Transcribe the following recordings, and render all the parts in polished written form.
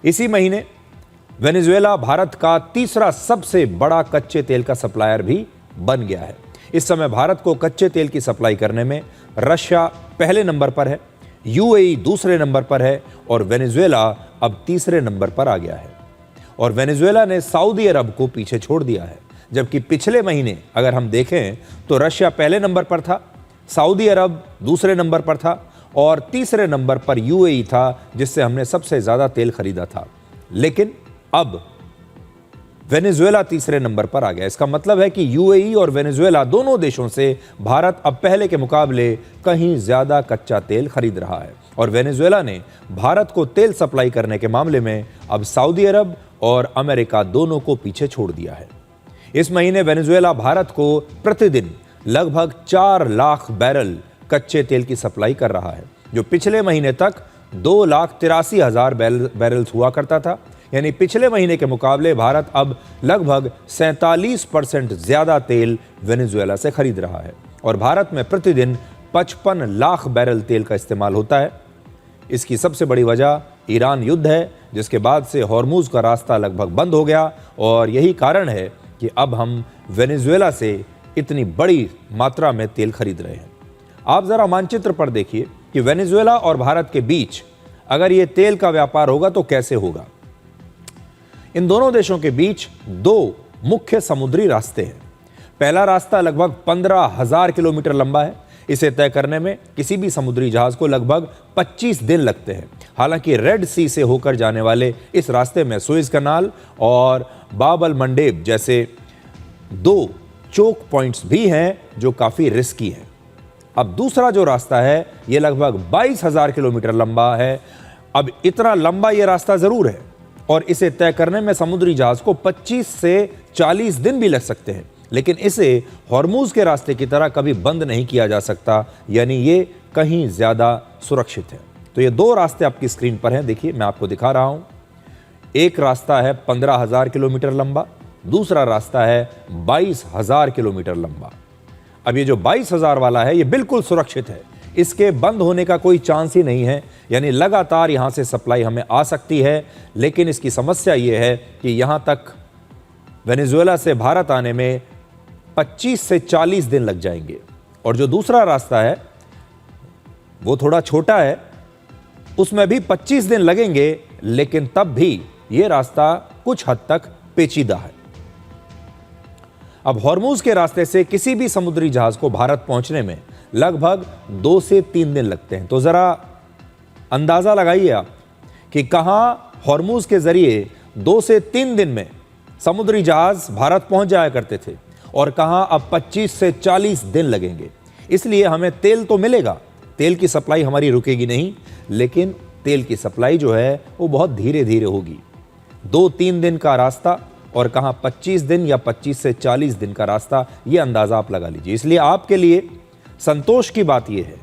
इसी महीने वेनेजुएला भारत का तीसरा सबसे बड़ा कच्चे तेल का सप्लायर भी बन गया है। इस समय भारत को कच्चे तेल की सप्लाई करने में रशिया पहले नंबर पर है, यूएई दूसरे नंबर पर है और वेनेजुएला अब तीसरे नंबर पर आ गया है। और वेनेजुएला ने सऊदी अरब को पीछे छोड़ दिया है, जबकि पिछले महीने अगर हम देखें तो रशिया पहले नंबर पर था, सऊदी अरब दूसरे नंबर पर था और तीसरे नंबर पर यूएई था, जिससे हमने सबसे ज्यादा तेल खरीदा था। लेकिन अब वेनेजुएला तीसरे नंबर पर आ गया। इसका मतलब है कि यूएई और वेनेजुएला दोनों देशों से भारत अब पहले के मुकाबले कहीं ज्यादा कच्चा तेल खरीद रहा है और वेनेजुएला ने भारत को तेल सप्लाई करने के मामले में अब सऊदी अरब और अमेरिका दोनों को पीछे छोड़ दिया है। इस महीने वेनेजुएला भारत को प्रतिदिन लगभग 4 लाख बैरल कच्चे तेल की सप्लाई कर रहा है, जो पिछले महीने तक 2,83,000 बैरल्स हुआ करता था। यानी पिछले महीने के मुकाबले भारत अब लगभग 47% ज्यादा तेल वेनेजुएला से खरीद रहा है और भारत में प्रतिदिन 55 लाख बैरल तेल का इस्तेमाल होता है। इसकी सबसे बड़ी वजह ईरान युद्ध है, जिसके बाद से हॉर्मुज का रास्ता लगभग बंद हो गया और यही कारण है कि अब हम वेनेजुएला से इतनी बड़ी मात्रा में तेल खरीद रहे हैं। आप जरा मानचित्र पर देखिए कि वेनेजुएला और भारत के बीच अगर ये तेल का व्यापार होगा तो कैसे होगा। इन दोनों देशों के बीच 2 मुख्य समुद्री रास्ते हैं। पहला रास्ता लगभग 15,000 किलोमीटर लंबा है। इसे तय करने में किसी भी समुद्री जहाज को लगभग 25 दिन लगते हैं। हालांकि रेड सी से होकर जाने वाले इस रास्ते में सुएज कनाल और बाब अल मंडेब जैसे 2 चोक पॉइंट्स भी हैं जो काफी रिस्की हैं। अब दूसरा जो रास्ता है यह लगभग 22,000 किलोमीटर लंबा है। अब इतना लंबा यह रास्ता जरूर है और इसे तय करने में समुद्री जहाज को 25 से 40 दिन भी लग सकते हैं, लेकिन इसे हॉर्मुज के रास्ते की तरह कभी बंद नहीं किया जा सकता, यानी ये कहीं ज्यादा सुरक्षित है। तो ये 2 रास्ते आपकी स्क्रीन पर हैं, देखिए मैं आपको दिखा रहा हूं। एक रास्ता है 15,000 किलोमीटर लंबा, दूसरा रास्ता है 22,000 किलोमीटर लंबा। अब ये जो 22,000 वाला है ये बिल्कुल सुरक्षित है, इसके बंद होने का कोई चांस ही नहीं है, यानी लगातार यहां से सप्लाई हमें आ सकती है। लेकिन इसकी समस्या यह है कि यहां तक वेनेजुएला से भारत आने में 25 से 40 दिन लग जाएंगे। और जो दूसरा रास्ता है वो थोड़ा छोटा है, उसमें भी 25 दिन लगेंगे, लेकिन तब भी यह रास्ता कुछ हद तक पेचीदा है। अब हॉर्मुज के रास्ते से किसी भी समुद्री जहाज को भारत पहुंचने में लगभग 2 से 3 दिन लगते हैं। तो जरा अंदाजा लगाइए आप कि कहां हॉर्मुज के जरिए 2 से 3 दिन में समुद्री जहाज भारत पहुंच जाया करते थे और कहां अब 25 से 40 दिन लगेंगे। इसलिए हमें तेल तो मिलेगा, तेल की सप्लाई हमारी रुकेगी नहीं, लेकिन तेल की सप्लाई जो है वो बहुत धीरे धीरे होगी। 2-3 दिन का रास्ता और कहां 25 दिन या 25 से 40 दिन का रास्ता, ये अंदाजा आप लगा लीजिए। इसलिए आपके लिए संतोष की बात यह है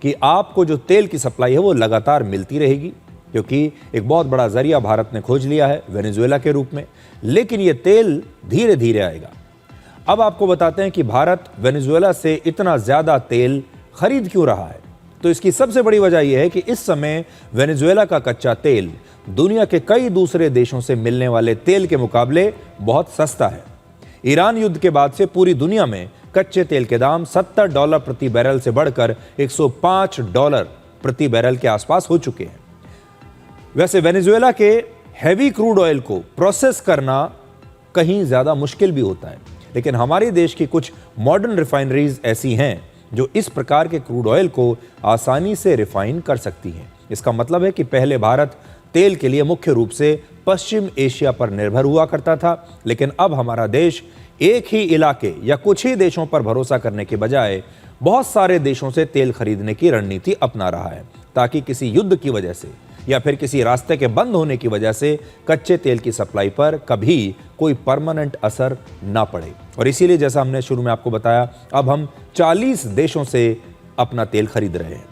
कि आपको जो तेल की सप्लाई है वो लगातार मिलती रहेगी, क्योंकि एक बहुत बड़ा जरिया भारत ने खोज लिया है वेनेजुएला के रूप में। लेकिन ये तेल धीरे धीरे आएगा। अब आपको बताते हैं कि भारत वेनेजुएला से इतना ज्यादा तेल खरीद क्यों रहा है। तो इसकी सबसे बड़ी वजह यह है कि इस समय वेनेजुएला का कच्चा तेल दुनिया के कई दूसरे देशों से मिलने वाले तेल के मुकाबले बहुत सस्ता है। ईरान युद्ध के बाद से पूरी दुनिया में कच्चे तेल के दाम $70 प्रति बैरल से बढ़कर $105 प्रति बैरल के आसपास हो चुके हैं। वैसे वेनेजुएला के हैवी क्रूड ऑयल को प्रोसेस करना कहीं ज्यादा मुश्किल भी होता है, लेकिन हमारे देश की कुछ मॉडर्न रिफाइनरीज ऐसी हैं जो इस प्रकार के क्रूड ऑयल को आसानी से रिफाइन कर सकती हैं। इसका मतलब है कि पहले भारत तेल के लिए मुख्य रूप से पश्चिम एशिया पर निर्भर हुआ करता था, लेकिन अब हमारा देश एक ही इलाके या कुछ ही देशों पर भरोसा करने के बजाय बहुत सारे देशों से तेल खरीदने की रणनीति अपना रहा है, ताकि किसी युद्ध की वजह से या फिर किसी रास्ते के बंद होने की वजह से कच्चे तेल की सप्लाई पर कभी कोई परमानेंट असर ना पड़े। और इसीलिए जैसा हमने शुरू में आपको बताया, अब हम 40 देशों से अपना तेल खरीद रहे हैं।